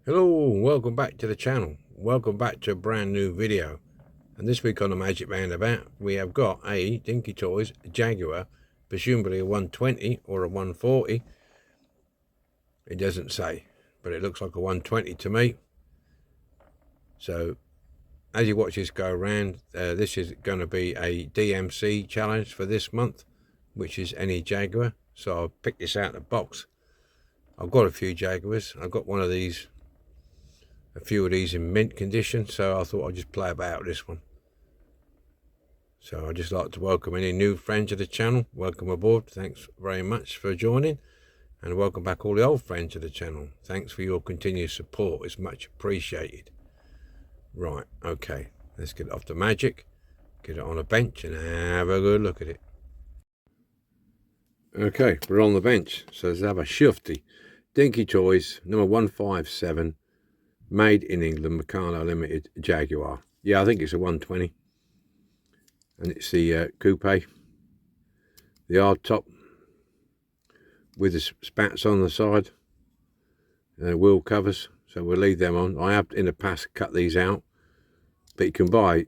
Hello, welcome back to the channel. Welcome back to a brand new video. And this week on the Magic Roundabout, we have got a Dinky Toys Jaguar, presumably a 120 or a 140. It doesn't say, but it looks like a 120 to me. So, as you watch this go around, this is going to be a DMC challenge for this month, which is any Jaguar. So I'll pick this out of the box. I've got a few Jaguars. I've got one of these, a few of these in mint condition, so I thought I'd just play about this one. So I'd just like to welcome any new friends to the channel. Welcome aboard. Thanks very much for joining, and welcome back all the old friends to the channel. Thanks for your continued support. It's much appreciated. Right, okay, let's get it off the Magic, get it on a bench and have a good look at it. Okay, we're on the bench, so let's have a shifty. Dinky Toys, number 157, made in England, Meccano Limited, Jaguar. Yeah, I think it's a 120. And it's the coupe, the hard top, with the spats on the side, wheel covers, so we'll leave them on. I have in the past cut these out, but you can buy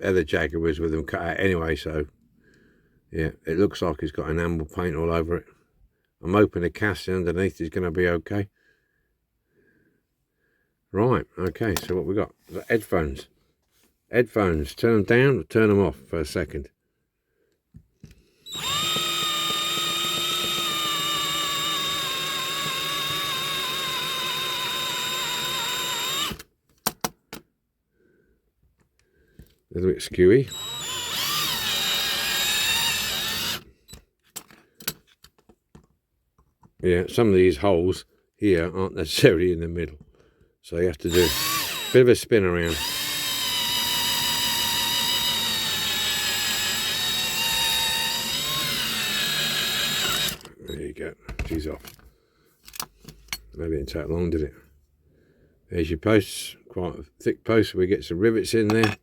other Jaguars with them cut out anyway, so yeah, it looks like it's got enamel paint all over it. I'm hoping the casting underneath is going to be okay. Right, okay, so what we got? Headphones. Headphones, turn them down or turn them off for a second. A little bit skewy. Yeah, some of these holes here aren't necessarily in the middle, so you have to do a bit of a spin around. There you go, she's off. Maybe it didn't take long, did it? There's your posts, quite a thick post. We get some rivets in there.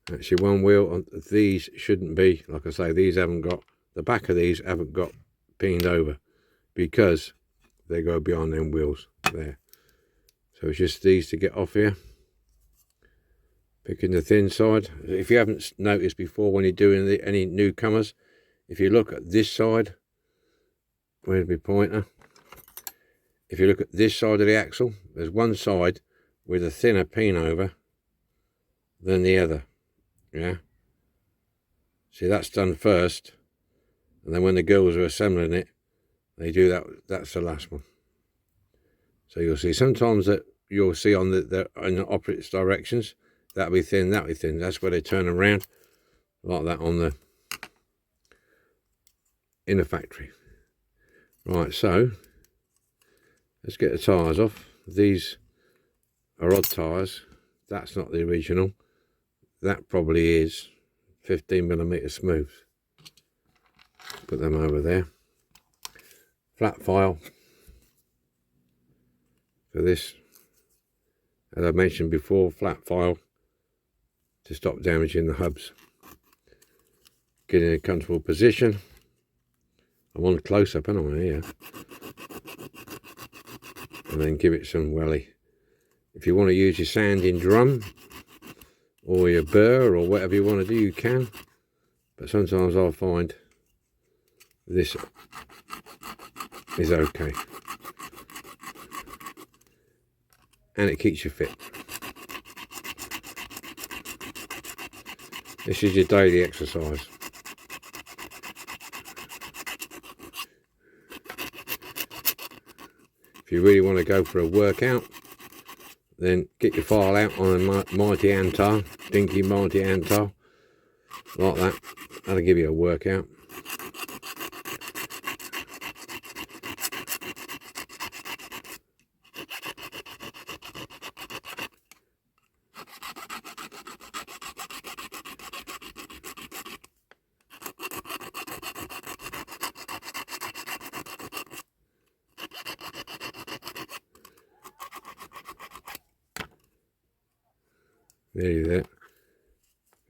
That's your one wheel. These shouldn't be, like I say, these haven't got, the back of these haven't got pinned over because they go behind them wheels there. So it's just these to get off here. Picking the thin side. If you haven't noticed before when you're doing any newcomers, if you look at this side, where's my pointer? If you look at this side of the axle, there's one side with a thinner pin over than the other. Yeah. See, that's done first, and then when the girls are assembling it, they do that. That's the last one. So you'll see sometimes that you'll see on the in the opposite directions, that'll be thin, that'll be thin. That's where they turn around like that on the in the factory. Right, so let's get the tyres off. These are odd tyres. That's not the original. That probably is 15mm smooth. Put them over there. Flat file for this. As I mentioned before, flat file to stop damaging the hubs. Get in a comfortable position. I'm on close up, aren't I, here? And then give it some welly. If you want to use your sanding drum or your burr or whatever you want to do, you can. But sometimes I'll find this is okay. And it keeps you fit. This is your daily exercise. If you really want to go for a workout, then get your file out on a Mighty Antar, Dinky Mighty Antar, like that. That'll give you a workout. There you go.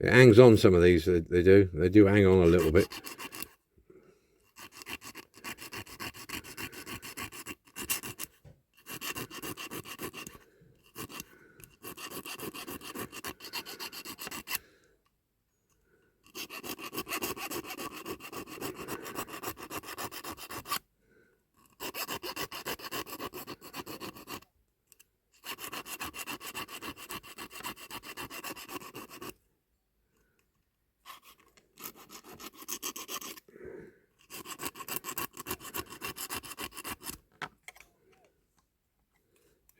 It hangs on some of these, they do hang on a little bit.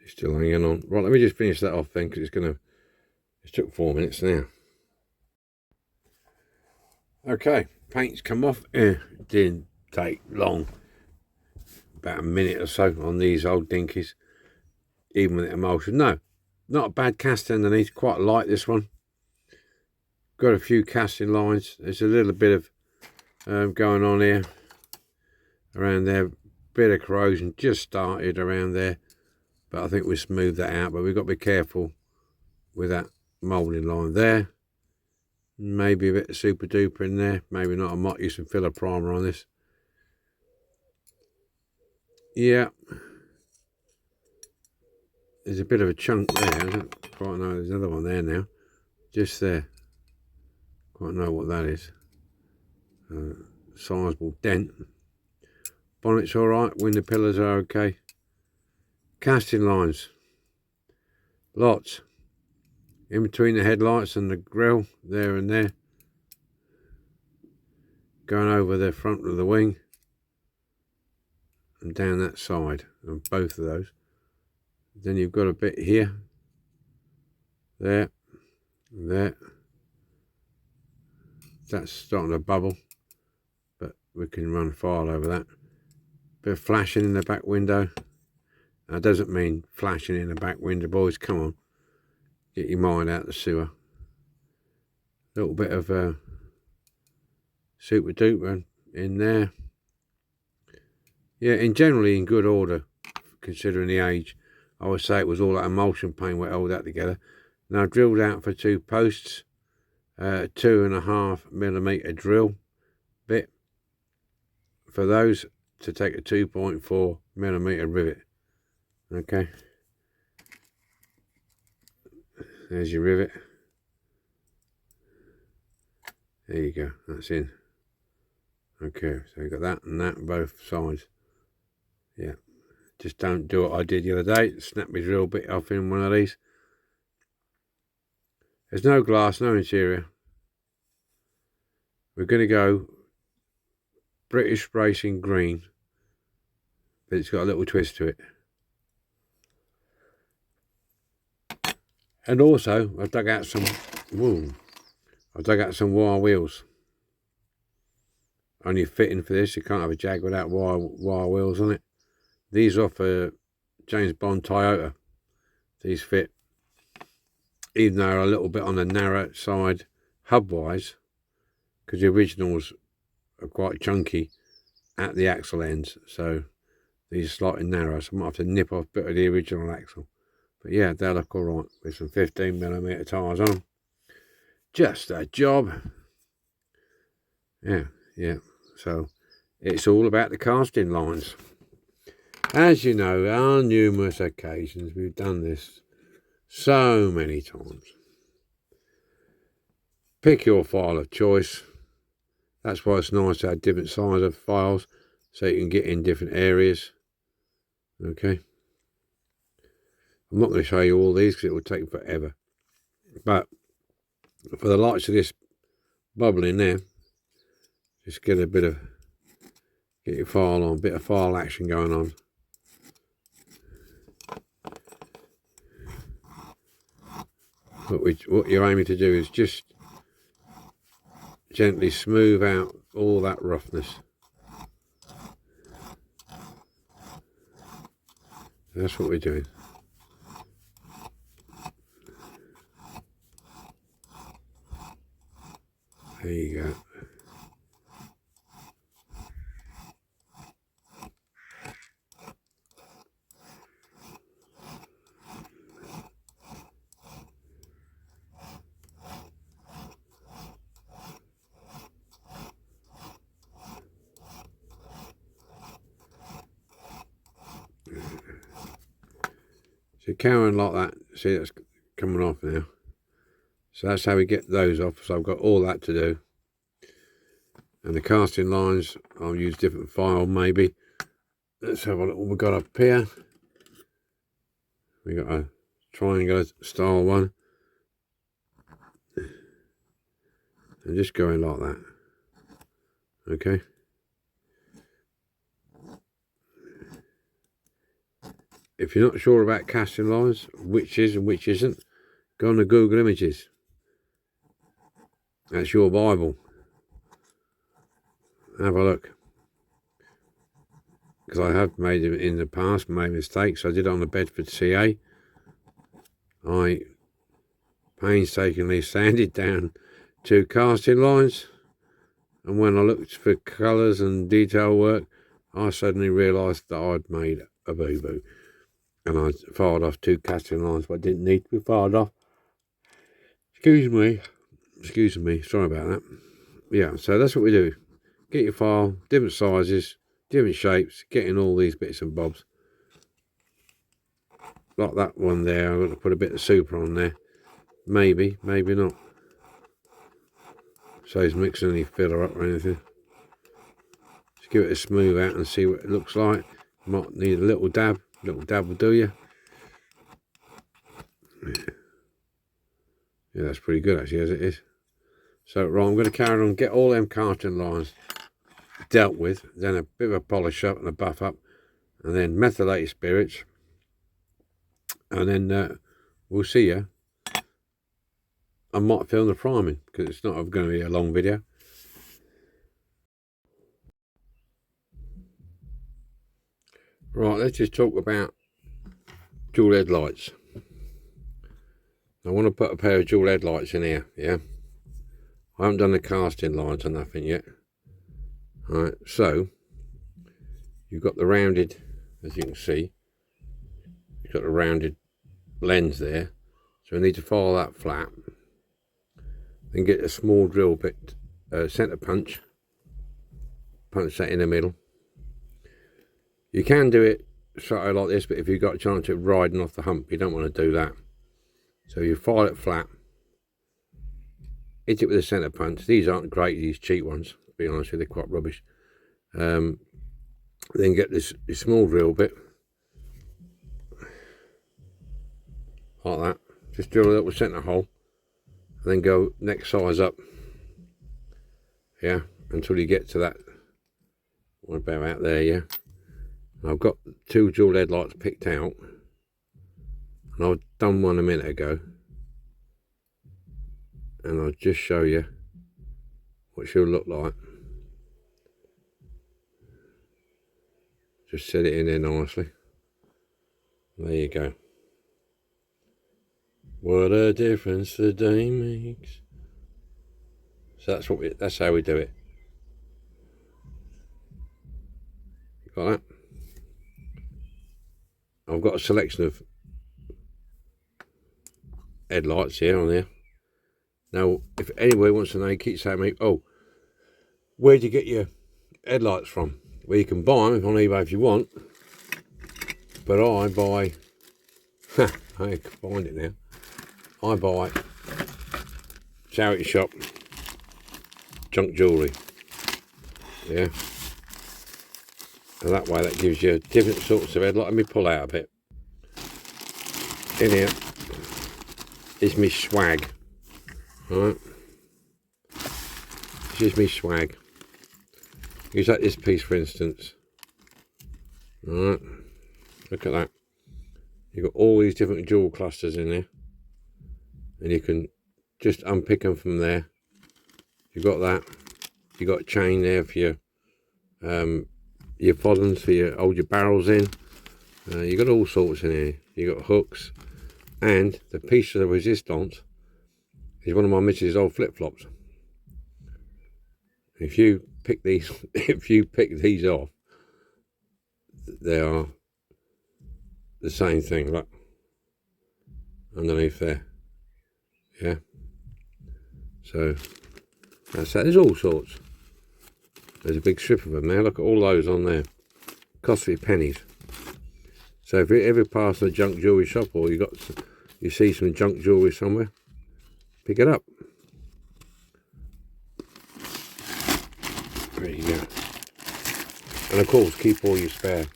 It's still hanging on. Right, let me just finish that off then, because it's took 4 minutes now. Okay, paint's come off. It didn't take long, about a minute or so on these old dinkies, even with the emulsion. No, not a bad cast underneath, quite light this one. Got a few casting lines. There's a little bit of going on here, around there. Bit of corrosion just started around there, but I think we smoothed that out. But we've got to be careful with that moulding line there. Maybe a bit of super duper in there, maybe not. I might use some filler primer on this. Yeah, there's a bit of a chunk there. I don't quite know. There's another one there now, just there. Quite know what that is. Sizable dent. Bonnet's all right. Window pillars are okay. Casting lines, lots in between the headlights and the grille, there and there, going over the front of the wing and down that side on both of those. Then you've got a bit here, there, there. That's starting to bubble, but we can run file over that. Bit of flashing in the back window. That doesn't mean flashing in the back window, boys. Come on, get your mind out the sewer. A little bit of super duper in there. Yeah, generally in good order, considering the age. I would say it was all that emulsion paint that held that together. Now drilled out for 2 posts, 2.5mm drill bit for those to take a 2.4mm rivet. Okay, there's your rivet. There you go, that's in. Okay, so you got that and that on both sides. Yeah, just don't do what I did the other day, snap my drill bit off in one of these. There's no glass, no interior. We're going to go British Racing Green, but it's got a little twist to it. And also, I've dug out some wire wheels. Only fitting for this. You can't have a Jag without wire wheels on it. These are for James Bond Toyota. These fit, even though they're a little bit on the narrow side hub-wise, because the originals are quite chunky at the axle ends. So these are slightly narrow, so I might have to nip off a bit of the original axle. But yeah, they look all right with some 15mm tyres on them. Just a job. Yeah. So it's all about the casting lines. As you know, on numerous occasions, we've done this so many times. Pick your file of choice. That's why it's nice to have different size of files, so you can get in different areas. Okay. I'm not going to show you all these because it will take forever. But for the likes of this bubbling there, just get your file on, a bit of file action going on. What you're aiming to do is just gently smooth out all that roughness. That's what we're doing. There you go. So carrying like that, see that's coming off now. So that's how we get those off. So I've got all that to do. And the casting lines, I'll use different file maybe. Let's have a look what we've got up here. We got a triangular style one. And just going like that. Okay. if you're not sure about casting lines, which is and which isn't, go on to Google Images. That's your Bible. Have a look. Because I have made it in the past, made mistakes. I did it on the Bedford CA. I painstakingly sanded down 2 casting lines, and when I looked for colours and detail work, I suddenly realised that I'd made a boo-boo, and I fired off 2 casting lines but didn't need to be fired off. Excuse me, sorry about that. Yeah, so that's what we do. Get your file, different sizes, different shapes, getting all these bits and bobs. Like that one there, I'm going to put a bit of super on there. Maybe, maybe not. So he's mixing any filler up or anything. Just give it a smooth out and see what it looks like. Might need a little dab will do you. Yeah, that's pretty good actually, as it is. So right, I'm going to carry on, get all them carton lines dealt with, then a bit of a polish up and a buff up, and then methylated spirits, and then we'll see you. I might film the priming because it's not going to be a long video. Right, let's just talk about dual headlights. I want to put a pair of dual headlights in here, yeah. I haven't done the casting lines or nothing yet. Alright, so you've got the rounded, as you can see, you've got a rounded lens there. So I need to file that flat. Then get a small drill bit, centre punch that in the middle. You can do it sort of like this, but if you've got a chance of riding off the hump, you don't want to do that. So you file it flat, hit it with a centre punch. These aren't great, these cheap ones, to be honest with you, they're quite rubbish. Then get this small drill bit, like that. Just drill a little centre hole, and then go next size up, yeah, until you get to that one about out there, yeah. And I've got 2 dual headlights picked out, and I've done one a minute ago, and I'll just show you what she'll look like. Just set it in there nicely. There you go. What a difference the day makes. So that's how we do it. Got that? I've got a selection of headlights here on there. Now, if anybody wants to know, you keep saying to me, oh, where'd you get your headlights from? Well, you can buy them on eBay if you want, but I buy, I can find it now, I buy charity shop junk jewellery, yeah, and that way that gives you different sorts of headlight. Let me pull out a bit. In here is me swag, right, this is me swag. Use like this piece for instance. Alright, look at that. You've got all these different jewel clusters in there, and you can just unpick them from there. You've got that. You've got a chain there for your foddens, for your hold your barrels in. You've got all sorts in here. You've got hooks, and the piece of the resistance is one of my missus' old flip-flops. If you pick these, if you pick these off, they are the same thing. Look, underneath there, yeah. So that's that. There's all sorts. There's a big strip of them there. Look at all those on there. Cost me pennies. So if you ever pass a junk jewellery shop, or you see some junk jewellery somewhere, pick it up. There you go. And of course, keep all your spare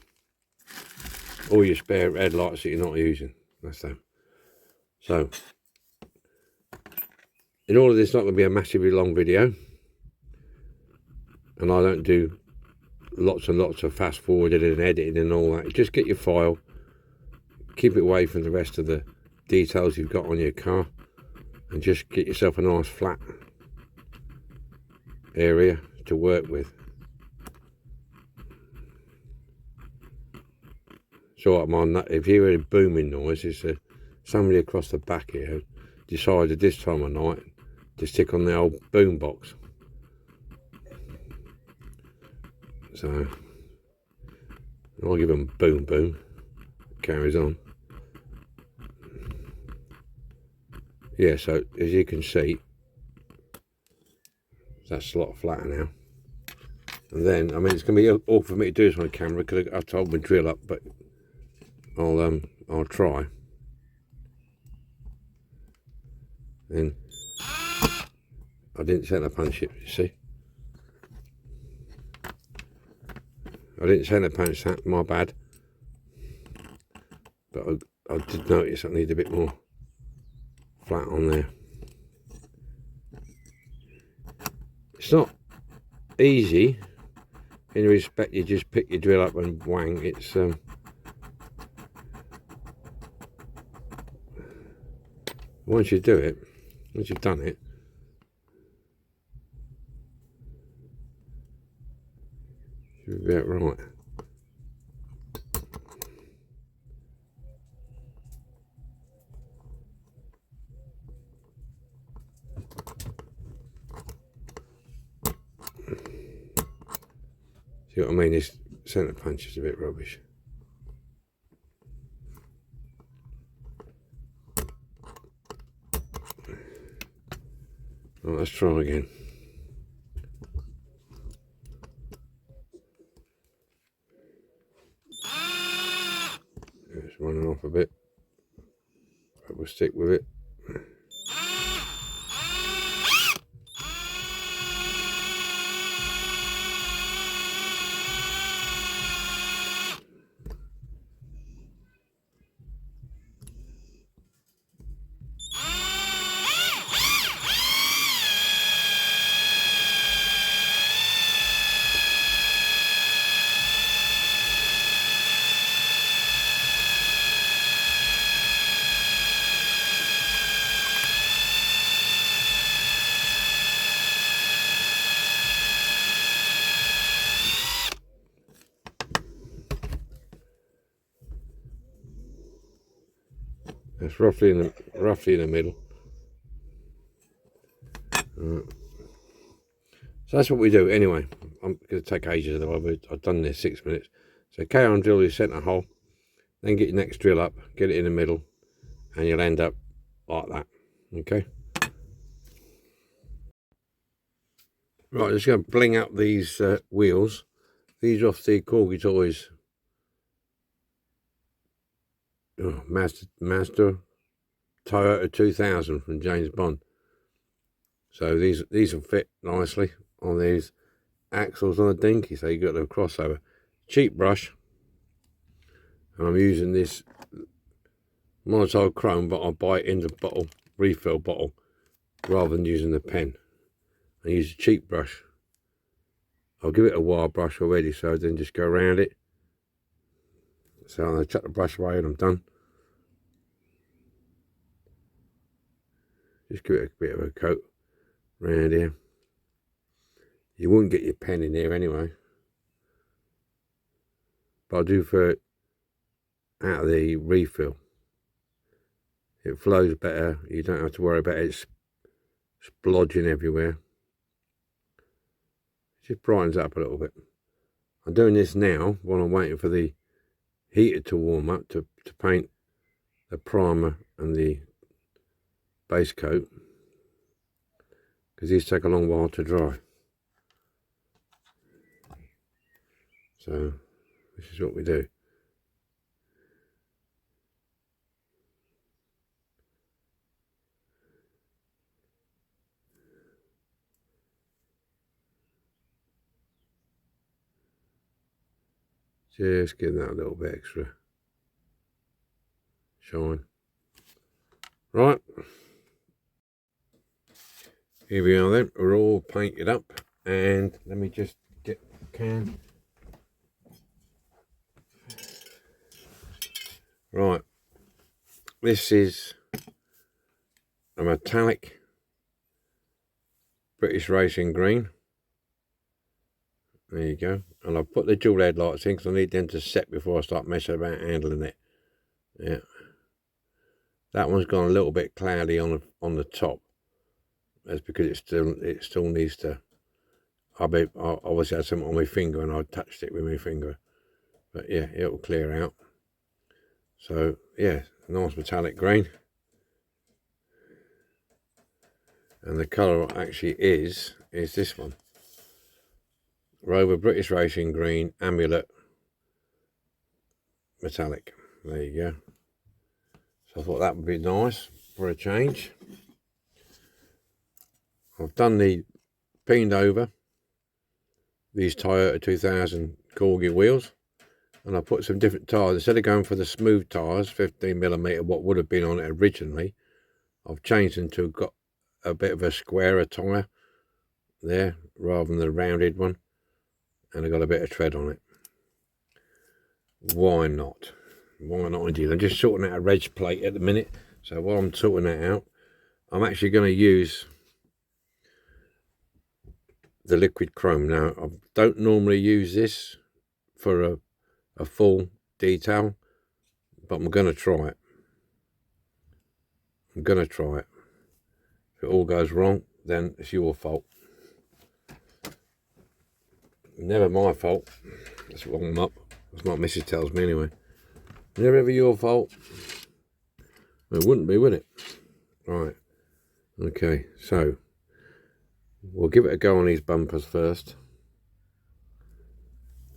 headlights that you're not using. That's them. So, in all of this, not going to be a massively long video, and I don't do lots and lots of fast forwarding and editing and all that. Just get your file, keep it away from the rest of the details you've got on your car, and just get yourself a nice flat area to work with. So if you hear a booming noise, it's somebody across the back here decided this time of night to stick on the old boom box. So I'll give them boom boom. Carries on. Yeah, so as you can see, that's a lot flatter now. And then, I mean, it's going to be awkward for me to do this on camera because I told my drill up, but I'll try. Then I didn't centre punch it, you see. I didn't centre punch that, my bad. But I did notice I need a bit more flat on there. It's not easy in respect you just pick your drill up and wang. It's once you do it, once you've done it, you'll be about right. See what I mean? This centre punch is a bit rubbish. Right, let's try again. It's running off a bit, but we'll stick with it. That's roughly in the middle. Right. So that's what we do. Anyway, I'm going to take ages. I've done this 6 minutes. So carry on, drill your centre hole, then get your next drill up, get it in the middle, and you'll end up like that. Okay. Right, just going to bling up these wheels. These are off the Dinky Toys. Oh, Mazda Toyota 2000 from James Bond. So these will fit nicely on these axles on a Dinky. So you got the crossover. Cheap brush, and I'm using this monotile chrome, but I'll buy it in the bottle, refill bottle, rather than using the pen. I use a cheap brush. I'll give it a wire brush already, so then just go around it. So I'm going to chuck the brush away and I'm done. Just give it a bit of a coat around here. You wouldn't get your pen in here anyway, but I'll do for it out of the refill. It flows better. You don't have to worry about it splodging everywhere. It just brightens up a little bit. I'm doing this now while I'm waiting for the heater to warm up to paint the primer and the base coat, because these take a long while to dry. So this is what we do. Just give that a little bit extra shine. Right, here we are then, we're all painted up, and let me just get the can. Right, This is a metallic British Racing green. There you go. And I've put the dual headlights in because I need them to set before I start messing about handling it. Yeah. That one's gone a little bit cloudy on the top. That's because it still needs to. I obviously had something on my finger and I touched it with my finger. But yeah, it'll clear out. So yeah, nice metallic green. And the colour actually is this one. Rover British Racing Green Amulet Metallic. There you go. So I thought that would be nice for a change. I've done the peened over these Toyota 2000 Corgi wheels, and I put some different tyres. Instead of going for the smooth tyres, 15mm, what would have been on it originally, I've changed them to got a bit of a squarer tyre there rather than the rounded one, and I got a bit of tread on it. Why not? Why not indeed? I'm just sorting out a reg plate at the minute, so while I'm sorting that out, I'm actually going to use the liquid chrome. Now, I don't normally use this for a full detail, but I'm going to try it. I'm going to try it. If it all goes wrong, then it's your fault. Never my fault. That's what I'm up. That's what Mrs. tells me anyway. Never ever your fault. It wouldn't be, would it? Right. Okay, so we'll give it a go on these bumpers first.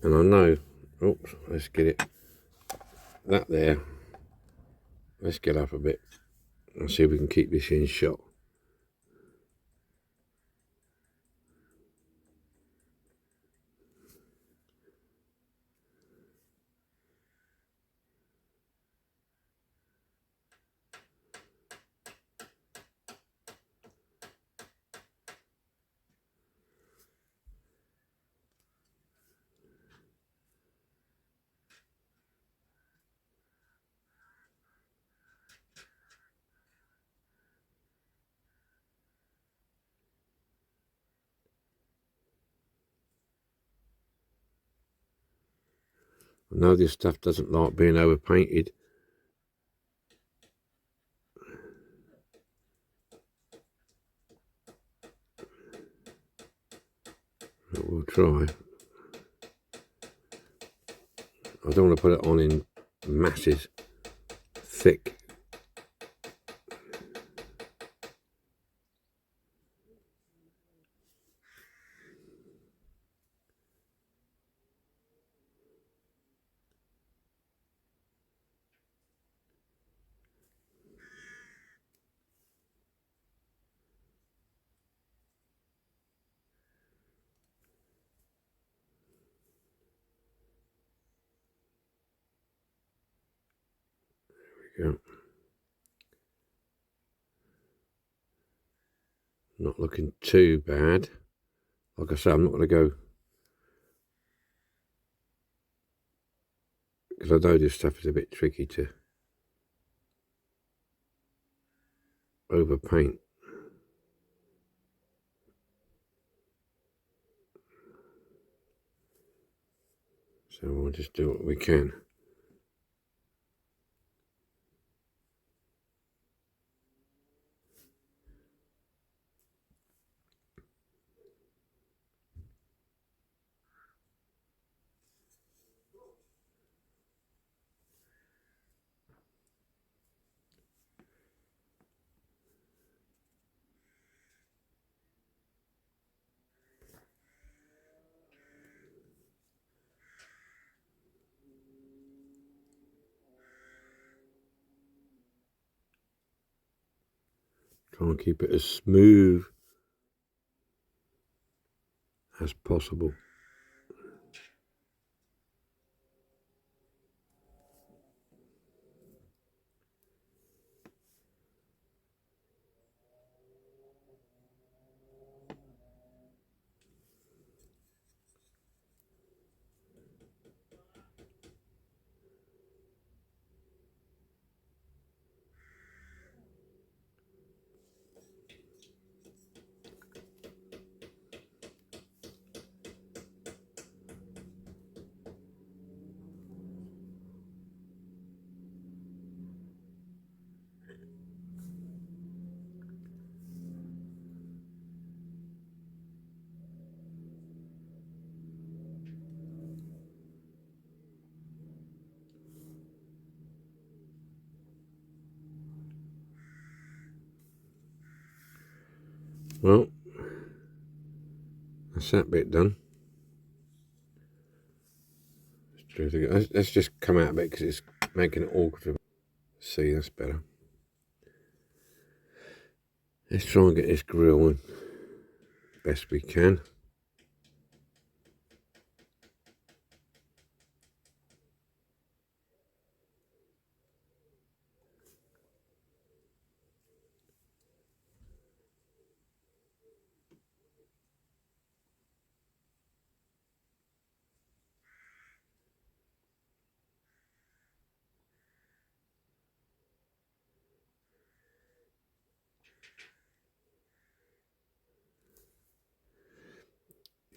And I know, oops, let's get it, that there. Let's get up a bit and see if we can keep this in shot. I know this stuff doesn't like being overpainted. But we'll try. I don't want to put it on in masses, thick. There we go. Not looking too bad. Like I say, I'm not going to go, because I know this stuff is a bit tricky to overpaint. So we'll just do what we can. Try and keep it as smooth as possible. Well, that's that bit done. Let's just come out a bit because it's making it awkward. See, that's better. Let's try and get this grill in best we can.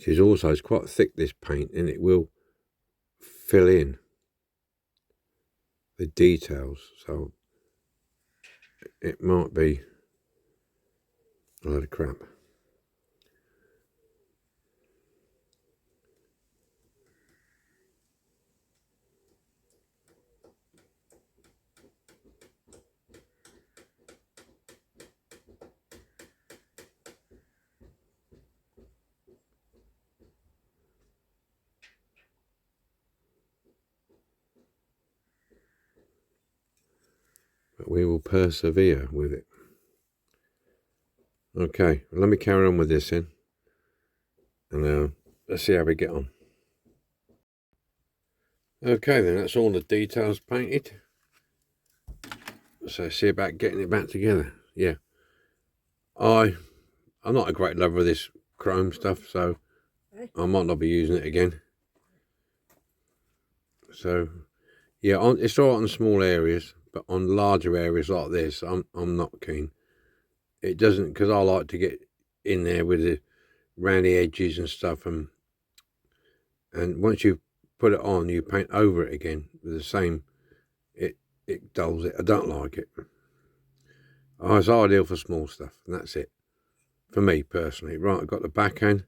It's quite thick, this paint, and it will fill in the details, so it might be a load of crap. But we will persevere with it. Okay, well, let me carry on with this then, and let's see how we get on. Okay then, that's all the details painted. So see about getting it back together. Yeah, I'm not a great lover of this chrome stuff, so I might not be using it again. So yeah, it's all right on small areas, but on larger areas like this, I'm not keen. It doesn't, because I like to get in there with the round the edges and stuff, and once you put it on, you paint over it again with the same. It dulls it. I don't like it. Oh, it's ideal for small stuff, and that's it for me personally. Right, I've got the backhand.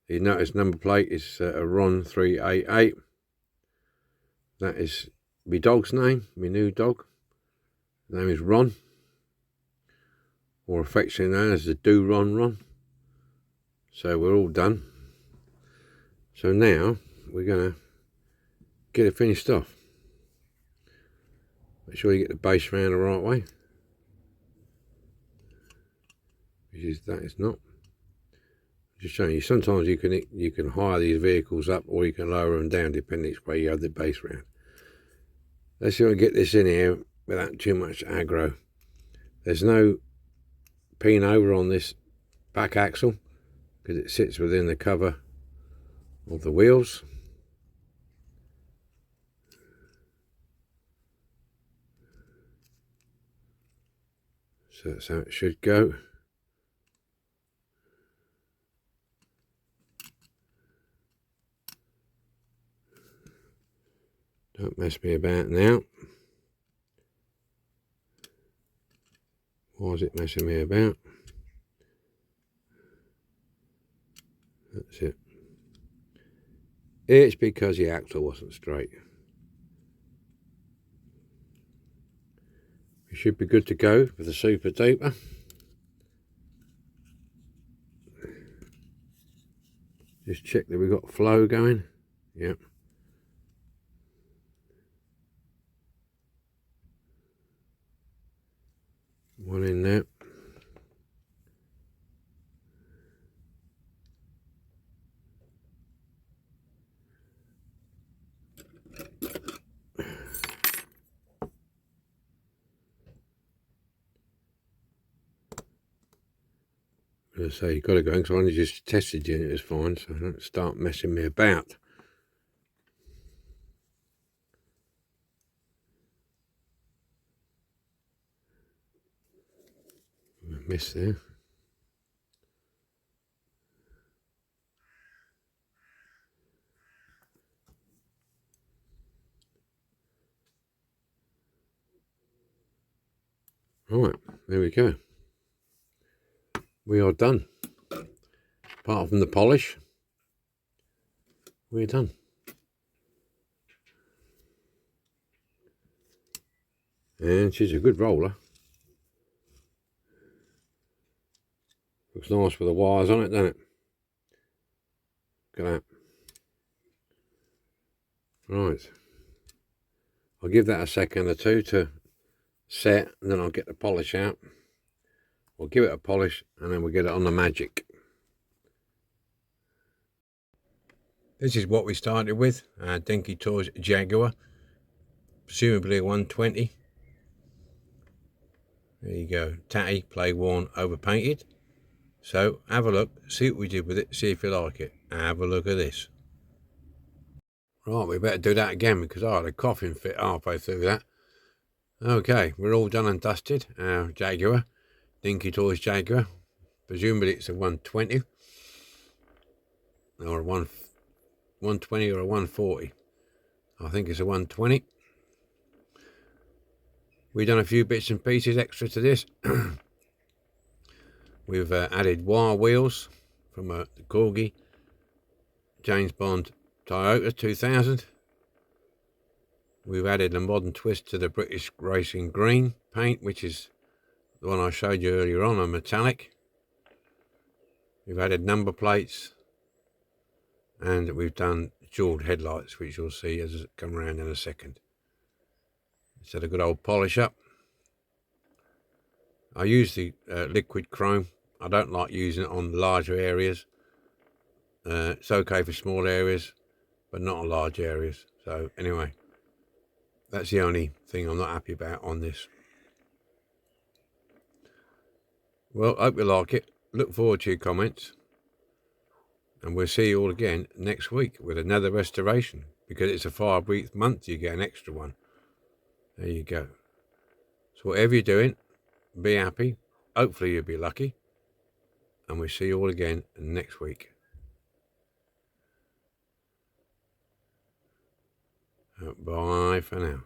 You notice number plate is a Ron 388. That is my dog's name, my new dog. His name is Ron, or affectionately known as the Ron. So we're all done. So now we're gonna get it finished off. Make sure you get the base round the right way, which that is not. Just showing you, sometimes you can hire these vehicles up, or you can lower them down depending which way you have the base round. Let's see if I get this in here without too much aggro. There's no pin over on this back axle because it sits within the cover of the wheels. So that's how it should go. Don't mess me about now. Why is it messing me about? That's it. It's because the axle wasn't straight. We should be good to go with the super duper. Just check that we've got flow going. Yep. One in there. As I say, you've got to go, because I only just tested you and it was fine, so don't start messing me about. Missed there. Right, there we go. We are done. Apart from the polish, we're done. And she's a good roller. Looks nice with the wires on it, doesn't it? Look at that. Right. I'll give that a second or two to set, and then I'll get the polish out. We'll give it a polish, and then we'll get it on the magic. This is what we started with, Dinky Toys Jaguar, presumably a 120. There you go, tatty, play worn, overpainted. So have a look, see what we did with it, see if you like it. Have a look at this. Right, we better do that again because I had a coughing fit halfway through that. Okay, we're all done and dusted. Our Jaguar, Dinky Toys Jaguar. Presumably it's a 120 or a 120 or a 140. I think it's a 120. We've done a few bits and pieces extra to this. We've added wire wheels from the Corgi James Bond Toyota 2000. We've added a modern twist to the British Racing Green paint, which is the one I showed you earlier on, a metallic. We've added number plates, and we've done jeweled headlights, which you'll see as it come around in a second. It's had a good old polish up. I use the liquid chrome. I don't like using it on larger areas. It's okay for small areas, but not on large areas. So anyway, that's the only thing I'm not happy about on this. Well, hope you like it. Look forward to your comments. And we'll see you all again next week with another restoration. Because it's a 5-week month, you get an extra one. There you go. So whatever you're doing, be happy. Hopefully you'll be lucky. And we'll see you all again next week. Bye for now.